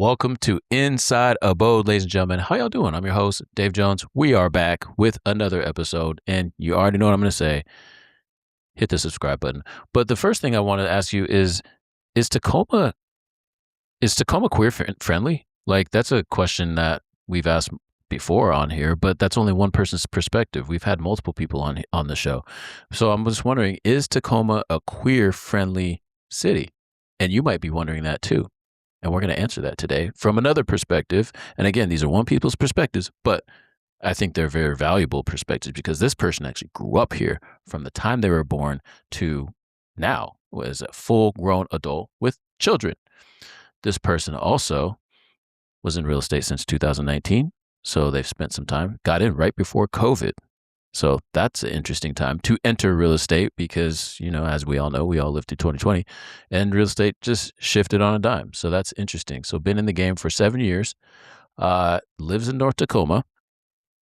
welcome to Inside Abode, ladies and gentlemen. How y'all doing? I'm your host, Dave Jones. We are back with another episode, and you already know what I'm going to say. Hit the subscribe button. But the first thing I want to ask you is Tacoma queer friendly? Like, that's a question that we've asked before on here, but that's only one person's perspective. We've had multiple people on the show. So I'm just wondering, is Tacoma a queer friendly city? And you might be wondering that too. And we're going to answer that today from another perspective. And again, these are one people's perspectives, but I think they're very valuable perspectives because this person actually grew up here from the time they were born to now, was a full-grown adult with children. This person also was in real estate since 2019. So they've spent some time, got in right before COVID. So that's an interesting time to enter real estate because, you know, as we all know, we all lived through 2020 and real estate just shifted on a dime. So that's interesting. So been in the game for 7 years, lives in North Tacoma,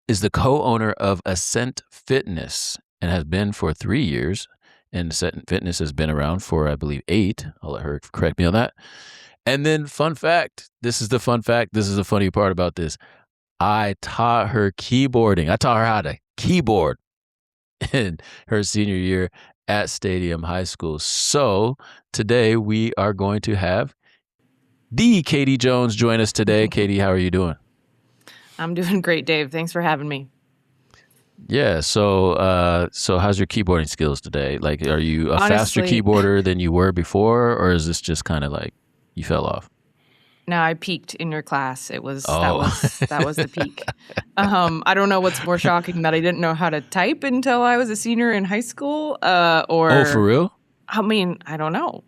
is the co-owner of Ascent Fitness and has been for 3 years. And Ascent Fitness has been around for, I believe, 8. I'll let her correct me on that. And then fun fact, this is the fun fact. This is the funny part about this. I taught her keyboarding. I taught her how to keyboard in her senior year at Stadium High School. So today we are going to have the Katie Jones join us today. Katie, how are you doing? I'm doing great, Dave. Thanks for having me. Yeah. So how's your keyboarding skills today? Like, are you a faster keyboarder than you were before, or is this just kind of like you fell off? No, I peaked in your class. That was the peak. I don't know what's more shocking, that I didn't know how to type until I was a senior in high school, or for real? I mean, I don't know.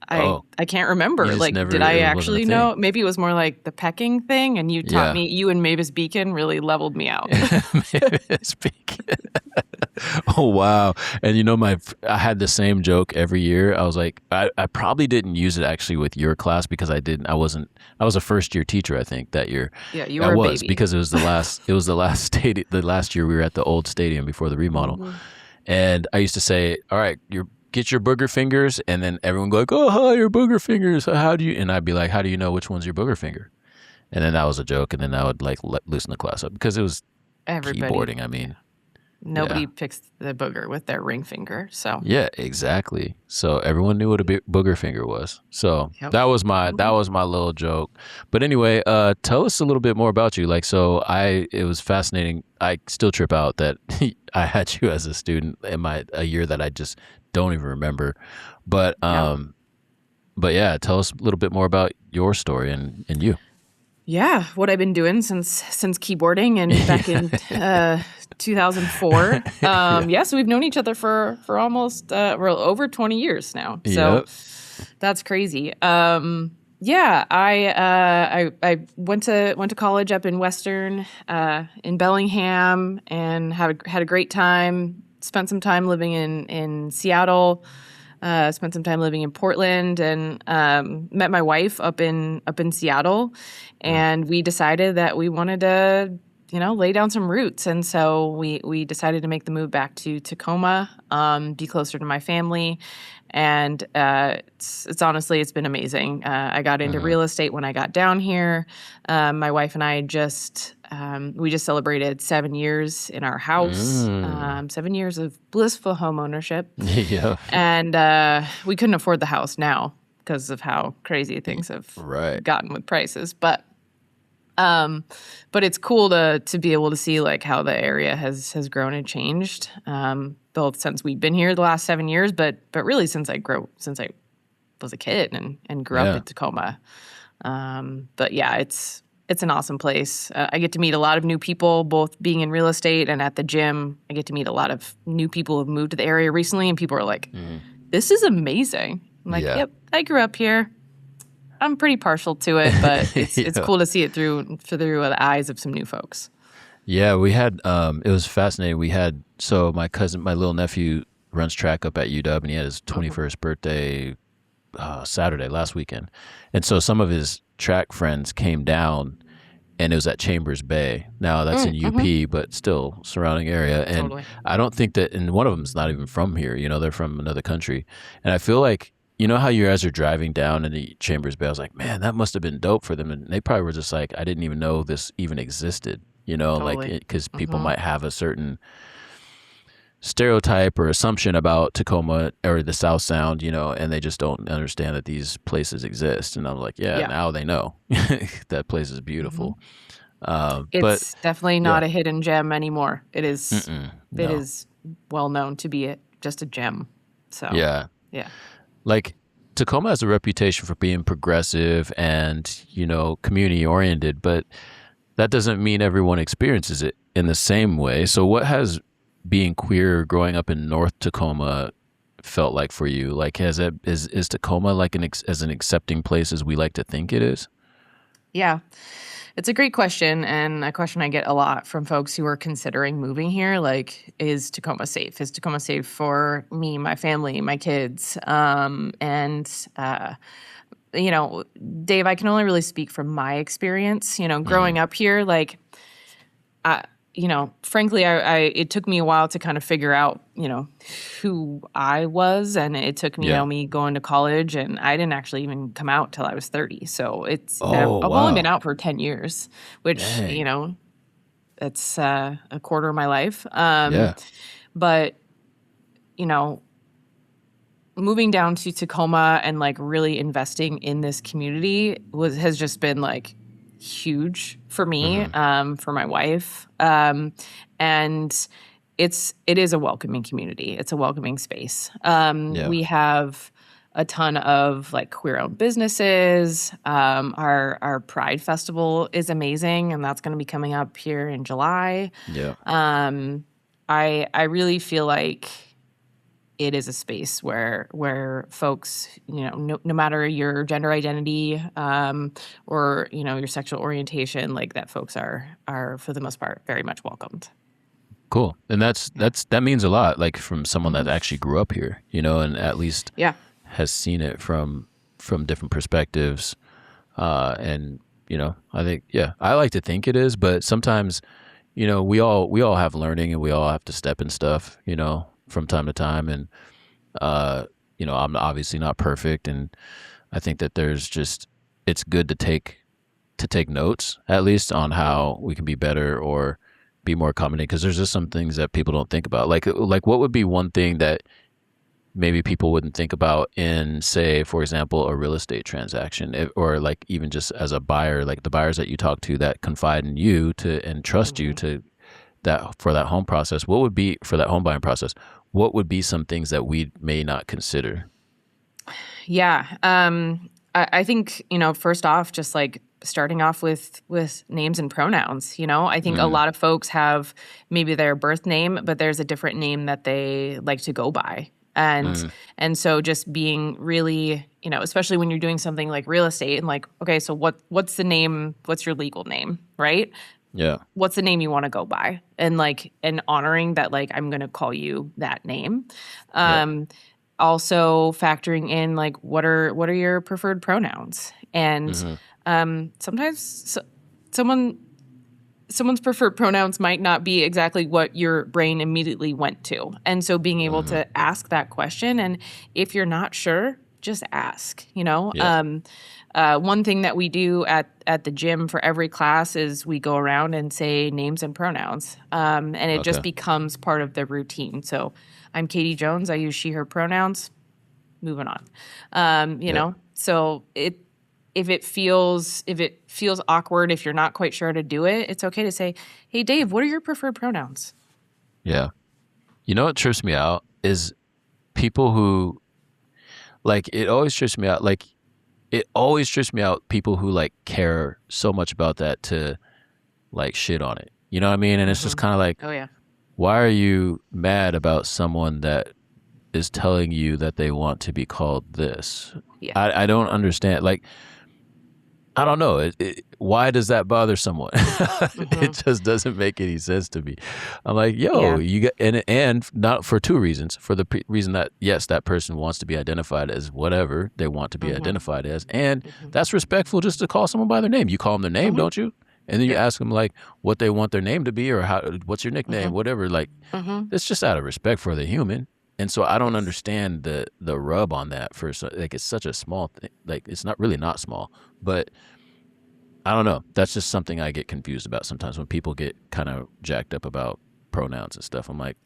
I can't remember. Like, did I actually know? Maybe it was more like the pecking thing, and you taught me. You and Mavis Beacon really leveled me out. Mavis Beacon. Oh wow! And you know, I had the same joke every year. I was like, I probably didn't use it actually with your class because I was a first year teacher, I think, that year. Yeah, you were a baby. Because it was the last year we were at the old stadium before the remodel, and I used to say, all right, get your booger fingers, and then everyone would go like, oh, hi, your booger fingers. How do you? And I'd be like, how do you know which one's your booger finger? And then that was a joke, and then I would like loosen the class up because it was keyboarding. I mean, nobody picks the booger with their ring finger. So yeah, exactly. So everyone knew what a booger finger was. So that was my little joke. But anyway, tell us a little bit more about you. Like, it was fascinating. I still trip out that I had you as a student in a year that I just don't even remember. But yeah, tell us a little bit more about your story and you. Yeah, what I've been doing since keyboarding and back in 2004. So we've known each other for almost over 20 years now. So that's crazy. I went to college up in Western in Bellingham and had a great time. Spent some time living in Seattle. Spent some time living in Portland, and met my wife up in Seattle, and we decided that we wanted to, lay down some roots, and so we decided to make the move back to Tacoma, be closer to my family, and it's honestly, it's been amazing. I got into real estate when I got down here. My wife and I we just celebrated 7 years in our house, 7 years of blissful home ownership. Yeah. And we couldn't afford the house now because of how crazy things have gotten with prices. But it's cool to be able to see like how the area has grown and changed, both since we've been here the last 7 years, but really since I was a kid and grew up in Tacoma. But yeah, it's an awesome place. I get to meet a lot of new people, both being in real estate and at the gym. I get to meet a lot of new people who have moved to the area recently, and people are like, this is amazing. I'm like, yep, I grew up here. I'm pretty partial to it, but it's cool to see it through the eyes of some new folks. Yeah, we had, it was fascinating. My cousin, my little nephew runs track up at UW, and he had his 21st birthday Saturday, last weekend. And so some of his track friends came down, and it was at Chambers Bay. Now that's in UP, but still surrounding area. And I don't think that, and one of them's not even from here, they're from another country. And I feel like, you know how as you're driving down in the Chambers Bay, I was like, man, that must have been dope for them. And they probably were just like, I didn't even know this even existed, like, Totally. because people might have a certain stereotype or assumption about Tacoma or the South Sound, and they just don't understand that these places exist. And I was like, yeah. Now they know that place is beautiful. But It's definitely not yeah. a hidden gem anymore. It is. No. It is well known to be just a gem. So Yeah. yeah. Like Tacoma has a reputation for being progressive and, community oriented, but that doesn't mean everyone experiences it in the same way. So what has being queer growing up in North Tacoma felt like for you? Like, is Tacoma like as an accepting place as we like to think it is? Yeah. It's a great question, and a question I get a lot from folks who are considering moving here. Like, is Tacoma safe? Is Tacoma safe for me, my family, my kids? Dave, I can only really speak from my experience. Growing up here, like, frankly, it took me a while to kind of figure out, who I was. And it took me, me going to college, and I didn't actually even come out till I was 30. So I've only been out for 10 years, which, Dang. it's a quarter of my life. But, moving down to Tacoma and like really investing in this community has just been like huge for me, for my wife. And it is a welcoming community. It's a welcoming space. We have a ton of like queer-owned businesses. Our Pride Festival is amazing, and that's going to be coming up here in July. Yeah. I really feel like it is a space where folks, no matter your gender identity, or, your sexual orientation, like that folks are for the most part very much welcomed. Cool. And that means a lot, like from someone that actually grew up here, and at least has seen it from different perspectives. And, I think, I like to think it is, but sometimes, we all have learning, and we all have to step in stuff, from time to time. And, I'm obviously not perfect. And I think that it's good to take notes, at least on how we can be better or be more accommodating. Cause there's just some things that people don't think about. Like what would be one thing that maybe people wouldn't think about in, say, for example, a real estate transaction, or like even just as a buyer, like the buyers that you talk to that confide in you and trust you to for that home process. What would be for that home buying process? What would be some things that we may not consider? Yeah. I think, first off, just like starting off with names and pronouns, I think a lot of folks have maybe their birth name, but there's a different name that they like to go by. And so just being really, especially when you're doing something like real estate and like, okay, so what's the name? What's your legal name? Right? Yeah. What's the name you want to go by? And honoring that, like, I'm going to call you that name. Also factoring in like, what are your preferred pronouns? And sometimes someone's preferred pronouns might not be exactly what your brain immediately went to. And so being able to ask that question, and if you're not sure, just ask, one thing that we do at the gym for every class is we go around and say names and pronouns. And it just becomes part of the routine. So I'm Katie Jones. I use she, her pronouns. Moving on. So if it feels awkward, if you're not quite sure how to do it, it's okay to say, hey, Dave, what are your preferred pronouns? Yeah. What trips me out is people who, like, it always trips me out. Like, it always trips me out, people who, like, care so much about that to, like, shit on it. You know what I mean? And it's just kind of like, oh, yeah. Why are you mad about someone that is telling you that they want to be called this? Yeah. I don't understand. Like, I don't know. Why does that bother someone? It just doesn't make any sense to me. I'm like, you got, and not for two reasons. For the reason that, yes, that person wants to be identified as whatever they want to be identified as. And that's respectful just to call someone by their name. You call them their name, don't you? And then you ask them like what they want their name to be, or what's your nickname, whatever. Like, it's just out of respect for the human. And so I don't understand the rub on that like it's such a small thing. Like it's not really not small, but I don't know. That's just something I get confused about sometimes when people get kind of jacked up about pronouns and stuff. I'm like,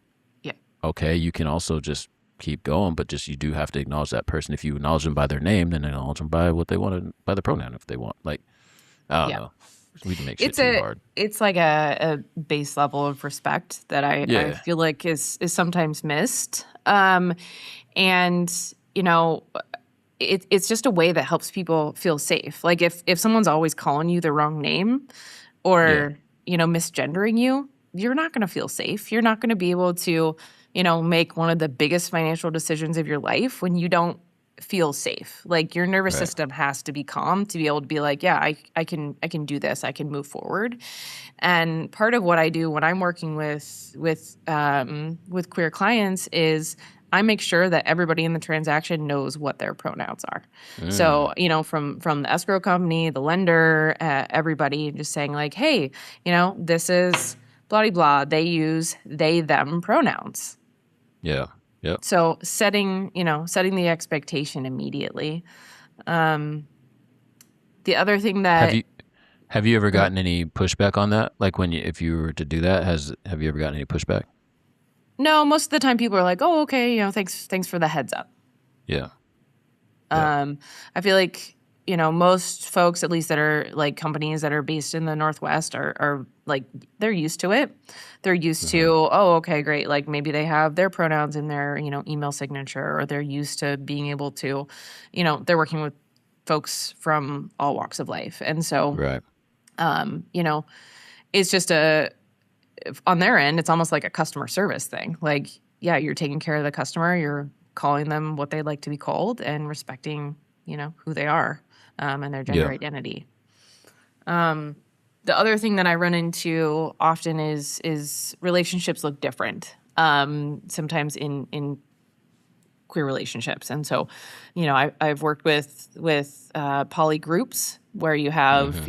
Yeah. okay, you can also just keep going, but just you do have to acknowledge that person. If you acknowledge them by their name, then acknowledge them by what they want by the pronoun if they want. Like, I don't Yeah. know. We can make shit too hard. It's like a base level of respect that I Yeah. feel like is sometimes missed. And you know, it's just a way that helps people feel safe. Like if someone's always calling you the wrong name or, misgendering you, you're not going to feel safe. You're not going to be able to, make one of the biggest financial decisions of your life when you don't feel safe. Like your nervous Right. system has to be calm to be able to be like, yeah, I can do this. I can move forward. And part of what I do when I'm working with queer clients is I make sure that everybody in the transaction knows what their pronouns are. So, from the escrow company, the lender, everybody just saying like, hey, this is blah, blah, they use they, them pronouns. Yeah. Yep. So setting the expectation immediately. The other thing that Have you ever gotten any pushback on that? Like if you were to do that, have you ever gotten any pushback? no, most of the time people are like, oh, okay, thanks for the heads up. Yeah. I feel like, most folks, at least that are like companies that are based in the Northwest are like, they're used to it. They're used to, oh, okay, great. Like maybe they have their pronouns in their, email signature, or they're used to being able to, they're working with folks from all walks of life. And so, Right. It's just on their end, it's almost like a customer service thing. Like, yeah, you're taking care of the customer. You're calling them what they'd like to be called and respecting, who they are and their gender identity. The other thing that I run into often is relationships look different sometimes in queer relationships. And so, I've worked with poly groups where you have,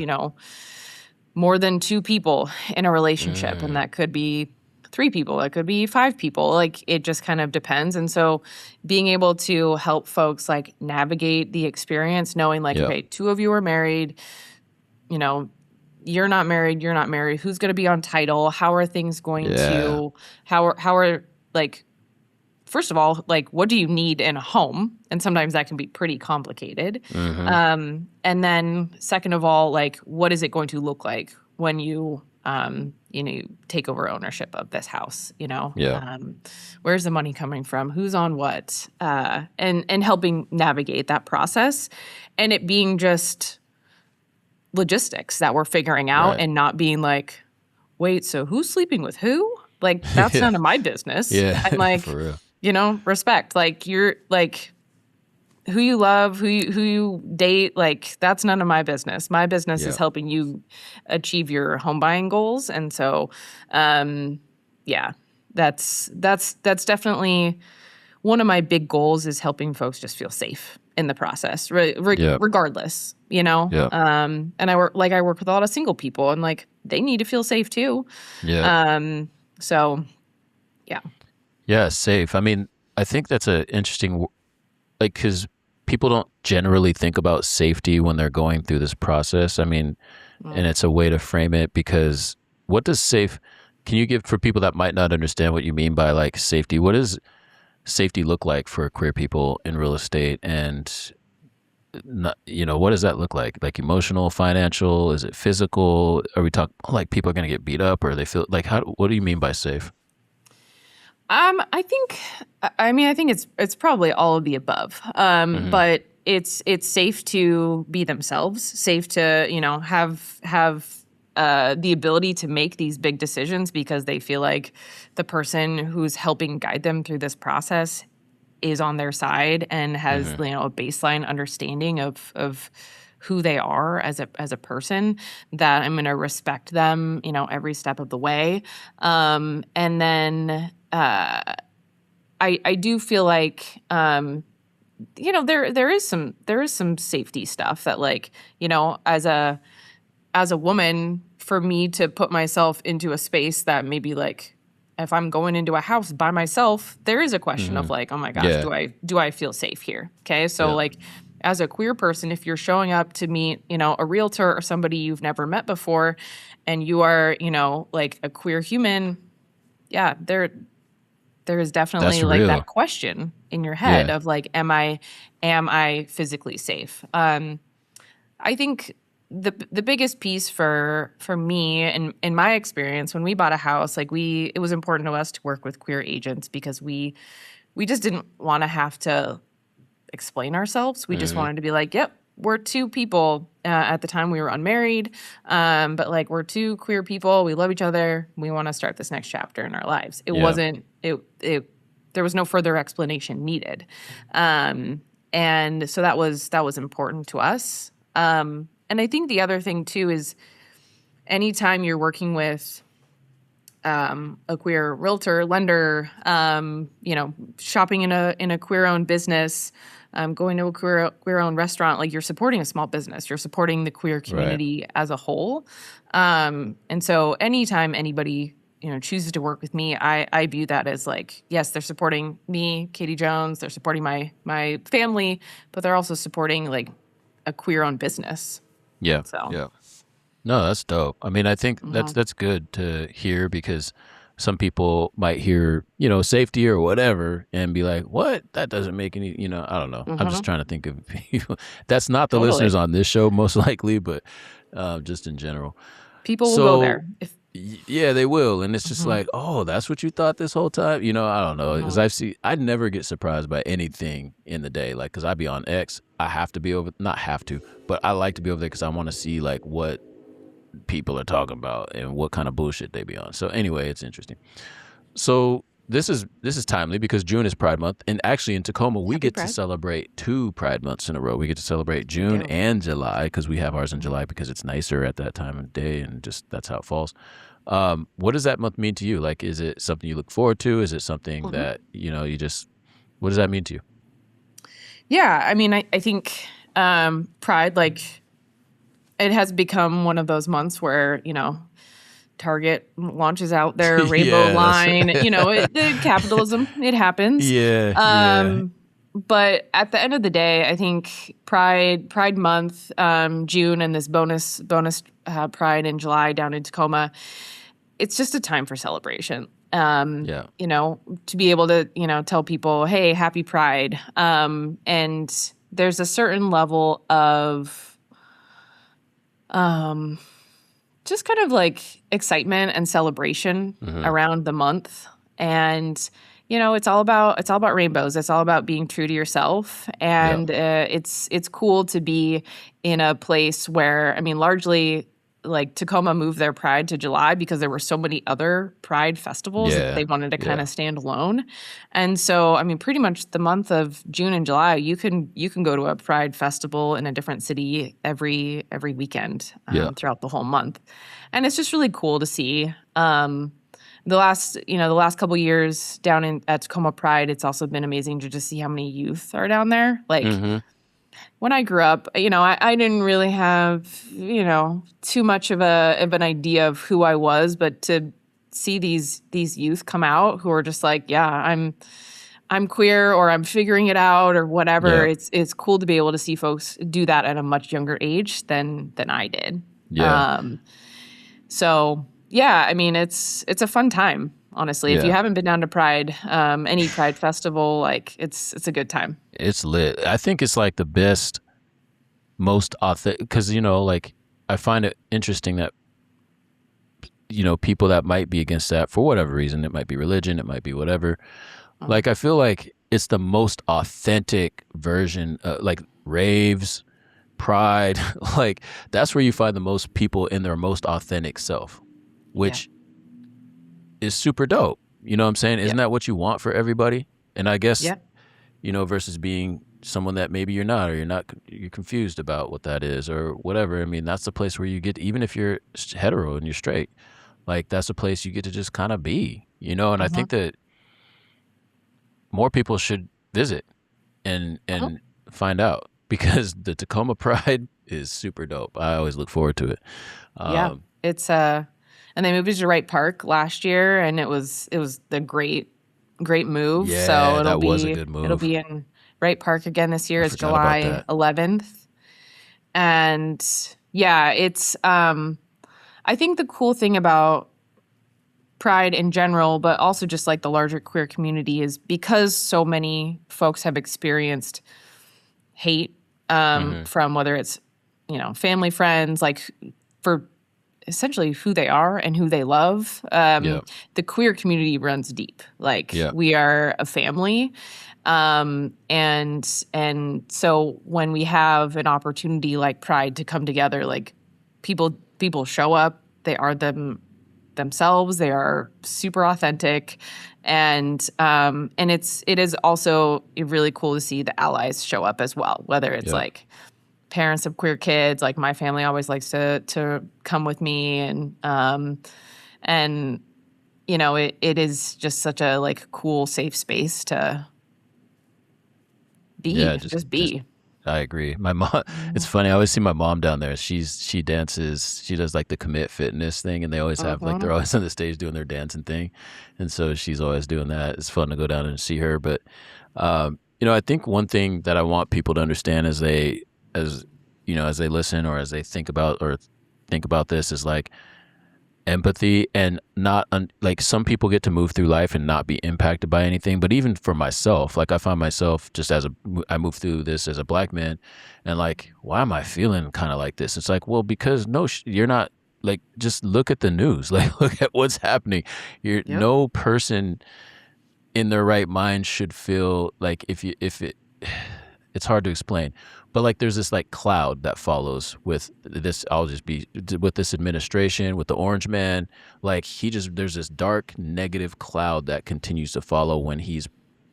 more than two people in a relationship, and that could be 3 people, it could be 5 people. Like it just kind of depends. And so being able to help folks like navigate the experience, knowing like, okay, 2 of you are married, you're not married, who's going to be on title, how are things going to, how are like, first of all, like what do you need in a home? And sometimes that can be pretty complicated. And then second of all, like what is it going to look like when you you take over ownership of this house, where's the money coming from? Who's on what? And helping navigate that process and it being just logistics that we're figuring out and not being like, wait, so who's sleeping with who? Like, that's none of my business. Yeah. And like, For real. Respect. Like you're like who you love, who you date, like that's none of my business. My business is helping you achieve your home buying goals. And so, that's definitely one of my big goals is helping folks just feel safe in the process, regardless, And I work with a lot of single people and like they need to feel safe too. So, yeah. Yeah, safe. I mean, I think that's an interesting, like, because people don't generally think about safety when they're going through this process. I mean, and it's a way to frame it because what does safe, can you give for people that might not understand what you mean by like safety? What does safety look like for queer people in real estate? And, not, what does that look like? Like emotional, financial, is it physical? Are we talking like people are going to get beat up or they feel like, what do you mean by safe? I think it's probably all of the above. But it's safe to be themselves, safe to, have the ability to make these big decisions because they feel like the person who's helping guide them through this process is on their side and has, a baseline understanding of who they are as a person, that I'm going to respect them, every step of the way. And then, I do feel like, there is some safety stuff that like, as a woman, for me to put myself into a space that maybe like if I'm going into a house by myself, there is a question of like, oh my gosh, Yeah. do I feel safe here? Okay. So Yep. like as a queer person, if you're showing up to meet, a realtor or somebody you've never met before, and you are, like a queer human, yeah, there is definitely That's like that real. question in your head Yeah. of like, am I physically safe? I think the biggest piece for me and in my experience when we bought a house, like it was important to us to work with queer agents because we just didn't want to have to explain ourselves. We just wanted to be like, yep, we're two people. At the time we were unmarried, but like we're two queer people. We love each other. We want to start this next chapter in our lives. It Yeah. wasn't it. There was no further explanation needed, and so that was important to us. And I think the other thing too is anytime you're working with a queer realtor, lender, shopping in a queer-owned business, going to a queer-owned restaurant, like you're supporting a small business. You're supporting the queer community as a whole. And so anytime anybody, chooses to work with me, I view that as like, yes, they're supporting me, Katie Jones. They're supporting my family, but they're also supporting like a queer-owned business. Yeah. So. Yeah. No, that's dope. I mean, I think that's good to hear because some people might hear, safety or whatever and be like, what? That doesn't make any, I don't know. I'm just trying to think of people. That's not the listeners on this show, most likely, but just in general. People will go there. Yeah, they will. And it's just like, oh, that's what you thought this whole time? I don't know. Because I never get surprised by anything in the day. Like, because I be on X, I have to be not have to, but I like to be over there because I want to see like what people are talking about and what kind of bullshit they be on. So anyway, it's interesting. So this is timely because June is Pride Month, and actually in Tacoma we get to celebrate 2 Pride Months in a row. We get to celebrate June and July because we have ours in July because it's nicer at that time of day, and just that's how it falls. What does that month mean to you? Like, is it something you look forward to? Is it something that you just? What does that mean to you? Yeah, I mean, I think Pride, like, it has become one of those months where, Target launches out their rainbow line. The capitalism, it happens. Yeah. But at the end of the day, I think Pride Month, June, and this bonus Pride in July down in Tacoma, it's just a time for celebration. To be able to, tell people, hey, happy Pride. And there's a certain level of just kind of like excitement and celebration around the month. And, it's all about rainbows. It's all about being true to yourself. And it's cool to be in a place where, I mean, largely like Tacoma moved their Pride to July because there were so many other Pride festivals that they wanted to kind of stand alone. And so, I mean, pretty much the month of June and July, you can go to a Pride festival in a different city every weekend throughout the whole month. And it's just really cool to see. The last couple years down at Tacoma Pride, it's also been amazing to just see how many youth are down there. Like, when I grew up, I didn't really have, too much of an idea of who I was, but to see these youth come out who are just like, yeah, I'm queer or I'm figuring it out or whatever. Yeah. It's cool to be able to see folks do that at a much younger age than I did. Yeah. So yeah, I mean, it's a fun time. Honestly, if you haven't been down to Pride, any Pride festival, like it's a good time. It's lit. I think it's like the best, most authentic, because, like I find it interesting that, people that might be against that for whatever reason, it might be religion, it might be whatever. Like, I feel like it's the most authentic version, like raves, Pride, like that's where you find the most people in their most authentic self, which is super dope. You know what I'm saying? Isn't that what you want for everybody? And I guess, versus being someone that maybe you're not, or you're confused about what that is or whatever. I mean, that's the place where you get, even if you're hetero and you're straight, like that's a place you get to just kind of be, and I think that more people should visit and find out because the Tacoma Pride is super dope. I always look forward to it. It's and they moved to Wright Park last year, and it was the great move. Yeah, So that was a good it'll move. be in Wright Park again this year. I It's forgot about July that. 11th, and yeah, it's I think the cool thing about Pride in general, but also just like the larger queer community, is because so many folks have experienced hate from whether it's, family, friends, like for essentially who they are and who they love. Yeah. The queer community runs deep. Like Yeah. we are a family. And so when we have an opportunity like Pride to come together, like people show up, they are themselves, they are super authentic, and it is also really cool to see the allies show up as well, whether it's Yeah. like parents of queer kids. Like my family always likes to come with me, and it is just such a like cool safe space to Yeah, just just be. I agree. My mom, it's funny. I always see my mom down there. She dances. She does like the commit fitness thing, and they always have like they're always on the stage doing their dancing thing, and so she's always doing that. It's fun to go down and see her. But I think one thing that I want people to understand as they listen or as they think about this is like empathy and not like some people get to move through life and not be impacted by anything. But even for myself, like I find myself just I move through this as a black man, and like, why am I feeling kind of like this? It's like, well, because no, you're not. Like, just look at the news. Like, look at what's happening. Yep. No person in their right mind should feel like it's hard to explain, but like there's this like cloud that follows with this. I'll just be with this administration, with the orange man. Like there's this dark negative cloud that continues to follow when he's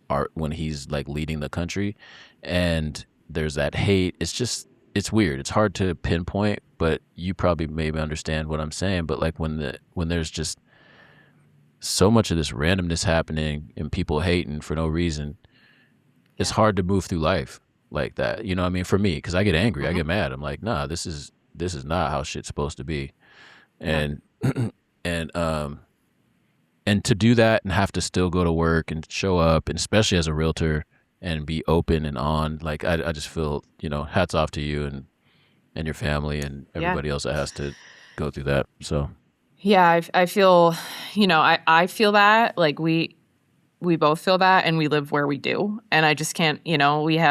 like leading the country, and there's that hate. It's weird. It's hard to pinpoint, but you probably maybe understand what I'm saying. But like when there's just so much of this randomness happening and people hating for no reason, it's Yeah. hard to move through life like that. You know what I mean? For me, because I get angry, I Mhm. get mad. I'm like, nah, this is not how shit's supposed to be. Yeah. And and and to do that and have to still go to work and show up, and especially as a realtor and be open and on, like I just feel, hats off to you and your family and Yeah. everybody else that has to go through that. So Yeah, I feel, I feel that like we both feel that, and we live where we do, and I just can't, I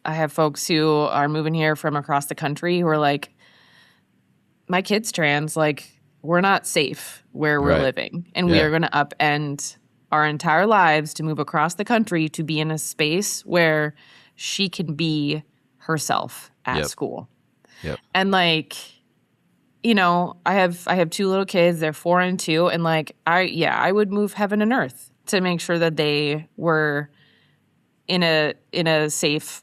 have folks who are moving here from across the country who are like, my kid's trans, like we're not safe where we're right. living, and we Yeah. are going to upend our entire lives to move across the country to be in a space where she can be herself at Yep. school. Yep. And like, I have two little kids, they're 4 and 2, and like I would move heaven and earth to make sure that they were in a safe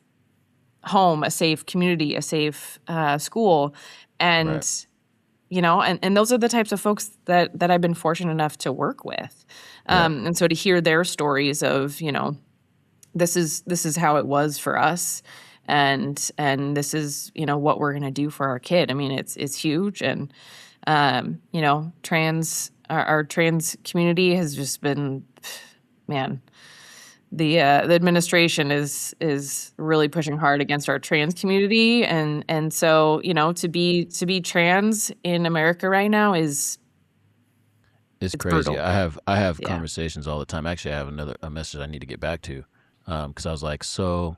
home, a safe community, a safe school. And Right. and those are the types of folks that I've been fortunate enough to work with. Yeah. And so to hear their stories of, this is how it was for us, and this is, what we're going to do for our kid. I mean, it's huge. And our trans community has just been, man, the administration is really pushing hard against our trans community, and so to be trans in America right now It's it's crazy. brutal. I have Yeah. conversations all the time. Actually, I have a message I need to get back to, because I was like, so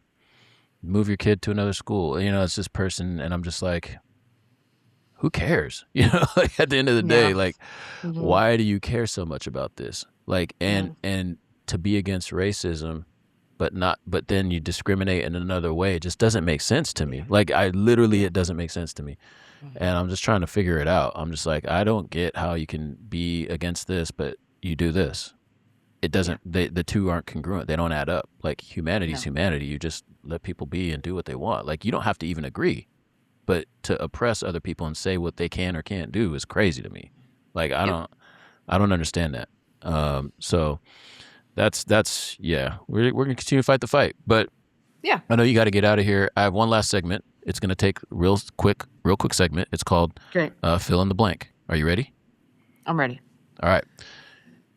move your kid to another school. It's this person, and I'm just like, who cares? Like at the end of the day, Yeah. like, Mhm. why do you care so much about this? Like, Yeah. and to be against racism, but then you discriminate in another way. It just doesn't make sense to me. Like, it doesn't make sense to me. And I'm just trying to figure it out. I'm just like, I don't get how you can be against this, but you do this. It doesn't. The two aren't congruent. They don't add up. Like, humanity's No. humanity. You just let people be and do what they want. Like, you don't have to even agree, but to oppress other people and say what they can or can't do is crazy to me. Like, Yep. I don't understand that. So that's yeah. We're gonna continue to fight the fight, but Yeah. I know you got to get out of here. I have one last segment. It's gonna take real quick segment. It's called Great. fill in the blank. Are you ready? I'm ready. All right.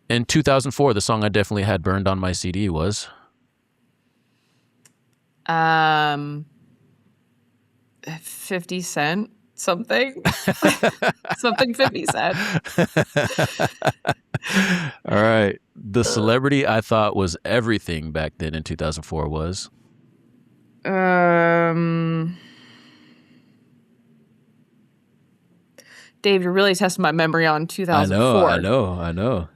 In 2004, the song I definitely had burned on my CD was 50 Cent something. Something 50 Cent. All right. The celebrity I thought was everything back then in 2004 was Dave, you're really testing my memory on 2004. I know.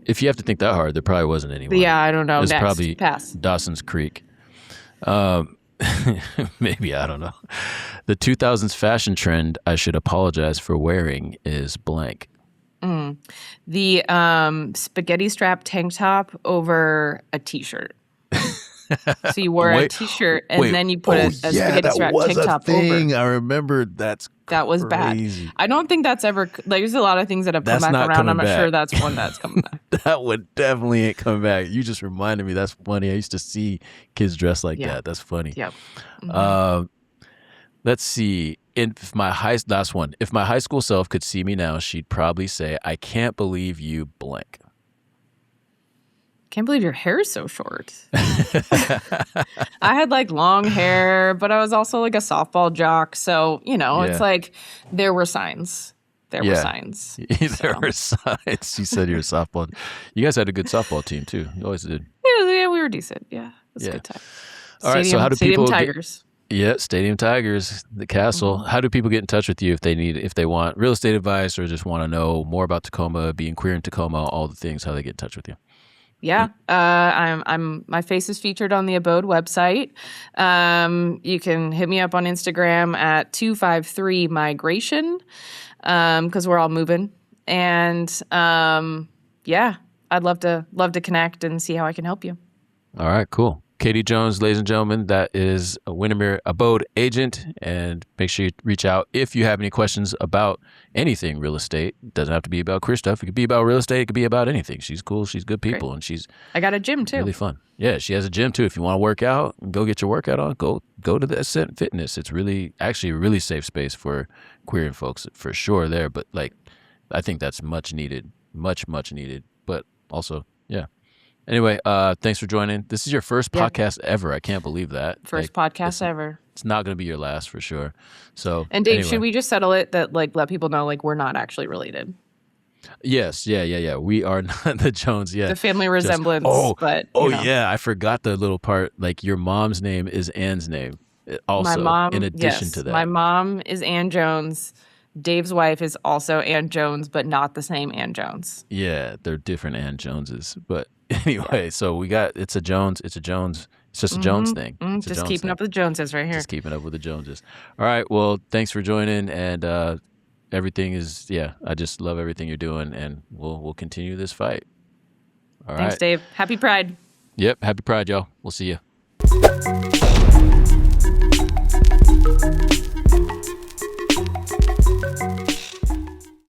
If you have to think that hard, there probably wasn't anyone. Yeah, I don't know. It's Next. probably Pass. Dawson's Creek. Maybe, I don't know. The 2000s fashion trend I should apologize for wearing is blank. The spaghetti strap tank top over a t-shirt. So you wore a t-shirt and then you put a spaghetti strap tank top over. I remember that was crazy. Bad. I don't think that's ever like. There's a lot of things that have come back around. I'm not sure that's one that's coming back. That one definitely ain't coming back. You just reminded me. That's funny. I used to see kids dressed like that. That's funny. Yep. Let's see. If my high school self could see me now, she'd probably say, "I can't believe you blank." Can't believe your hair is so short. I had like long hair, but I was also like a softball jock. So, it's like there were signs. There were signs. There were signs. You said you're a softball. You guys had a good softball team too. You always did. Yeah, we were decent. Yeah, it was a good time. All right, so how do people Tigers. Stadium Tigers, the castle. How do people get in touch with you if they want real estate advice or just want to know more about Tacoma, being queer in Tacoma, all the things, how they get in touch with you? Yeah, my face is featured on the Abode website. You can hit me up on Instagram at 253migration because we're all moving, and I'd love to connect and see how I can help you. All right, cool. Katie Jones, ladies and gentlemen, that is a Windermere Abode agent, and make sure you reach out if you have any questions about anything real estate. It doesn't have to be about queer stuff. It could be about real estate. It could be about anything. She's cool. She's good people, and I got a gym too. Really fun. Yeah, she has a gym too. If you want to work out, go get your workout on. Go to the Ascent Fitness. It's actually a really safe space for queer folks for sure there. But I think that's much needed, much needed. But also, yeah. Anyway, thanks for joining. This is your first podcast ever. I can't believe that. First podcast ever. It's not going to be your last for sure. So, and Dave, should we just settle it that let people know we're not actually related? Yes. Yeah. We are not the Jones. Yeah. The family resemblance. Yeah. I forgot the little part. Your mom's name is Ann's name. Also, my mom, in addition to that, my mom is Ann Jones. Dave's wife is also Ann Jones, but not the same Ann Jones. Yeah, they're different Ann Joneses. But anyway, so it's a Jones. It's just a Jones thing. Just keeping up with the Joneses right here. Just keeping up with the Joneses. All right. Well, thanks for joining. And everything is, I just love everything you're doing. And we'll continue this fight. All right. Thanks, Dave. Happy Pride. Yep. Happy Pride, y'all. We'll see you.